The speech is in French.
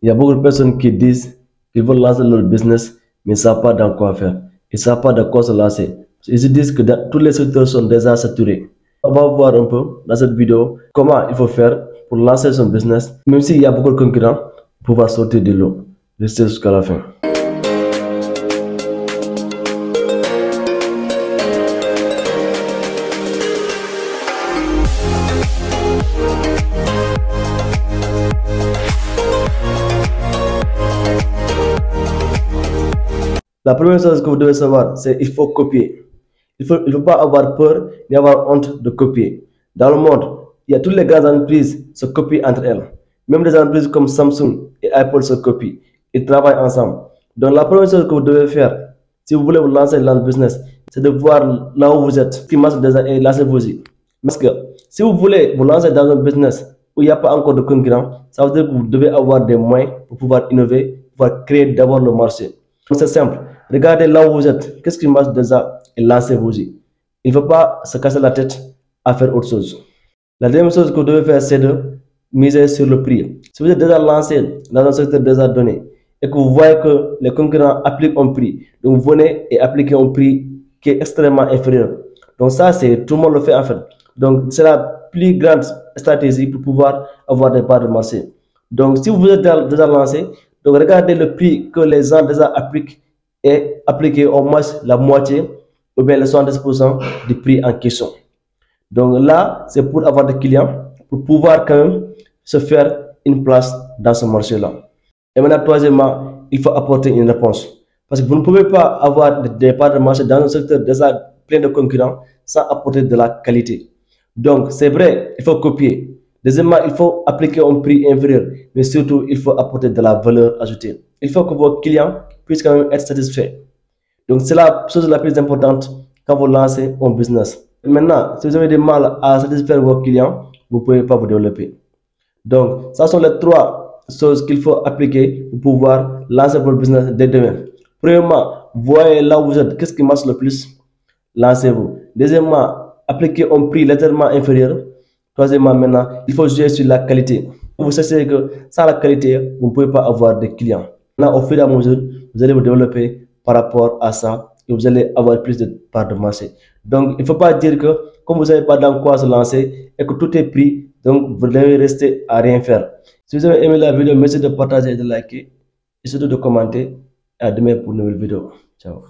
Il y a beaucoup de personnes qui disent qu'ils veulent lancer leur business, mais ils ne savent pas dans quoi faire. Ils ne savent pas dans quoi se lancer. Ils se disent que tous les secteurs sont déjà saturés. On va voir un peu dans cette vidéo comment il faut faire pour lancer son business, même s'il y a beaucoup de concurrents, pour pouvoir sortir de l'eau. Restez jusqu'à la fin. La première chose que vous devez savoir, c'est qu'il faut copier. Il ne faut pas avoir peur ni avoir honte de copier. Dans le monde, il y a toutes les grandes entreprises qui se copient entre elles. Même des entreprises comme Samsung et Apple se copient. Ils travaillent ensemble. Donc la première chose que vous devez faire, si vous voulez vous lancer dans le business, c'est de voir là où vous êtes, ce qui marche déjà et lancez-vous-y. Parce que si vous voulez vous lancer dans un business où il n'y a pas encore de concurrents, ça veut dire que vous devez avoir des moyens pour pouvoir innover, pour pouvoir créer d'abord le marché. C'est simple. Regardez là où vous êtes. Qu'est-ce qui marche déjà et lancez-vous-y. Il ne faut pas se casser la tête à faire autre chose. La deuxième chose que vous devez faire, c'est de miser sur le prix. Si vous êtes déjà lancé dans un secteur déjà donné et que vous voyez que les concurrents appliquent un prix, donc vous venez et appliquez un prix qui est extrêmement inférieur. Donc ça, c'est tout le monde le fait en fait. Donc c'est la plus grande stratégie pour pouvoir avoir des parts de marché. Donc si vous êtes déjà lancé, donc regardez le prix que les gens déjà appliquent et appliquez au moins la moitié ou bien le 70% du prix en question. Donc là, c'est pour avoir des clients, pour pouvoir quand même se faire une place dans ce marché-là. Et maintenant, troisièmement, il faut apporter une réponse. Parce que vous ne pouvez pas avoir des parts de marché dans un secteur déjà plein de concurrents sans apporter de la qualité. Donc, c'est vrai, il faut copier. Deuxièmement, il faut appliquer un prix inférieur, mais surtout, il faut apporter de la valeur ajoutée. Il faut que vos clients puissent quand même être satisfaits. Donc, c'est la chose la plus importante quand vous lancez un business. Maintenant, si vous avez du mal à satisfaire vos clients, vous ne pouvez pas vous développer. Donc, ça sont les trois choses qu'il faut appliquer pour pouvoir lancer votre business dès demain. Premièrement, voyez là où vous êtes, qu'est-ce qui marche le plus, lancez-vous. Deuxièmement, appliquez un prix légèrement inférieur. Troisièmement, maintenant, il faut jouer sur la qualité. Vous savez que sans la qualité, vous ne pouvez pas avoir des clients. Maintenant, au fur et à mesure, vous allez vous développer par rapport à ça et vous allez avoir plus de parts de marché. Donc, il ne faut pas dire que comme vous ne savez pas dans quoi se lancer et que tout est pris, donc vous devez rester à rien faire. Si vous avez aimé la vidéo, merci de partager et de liker et surtout de commenter. À demain pour une nouvelle vidéo. Ciao.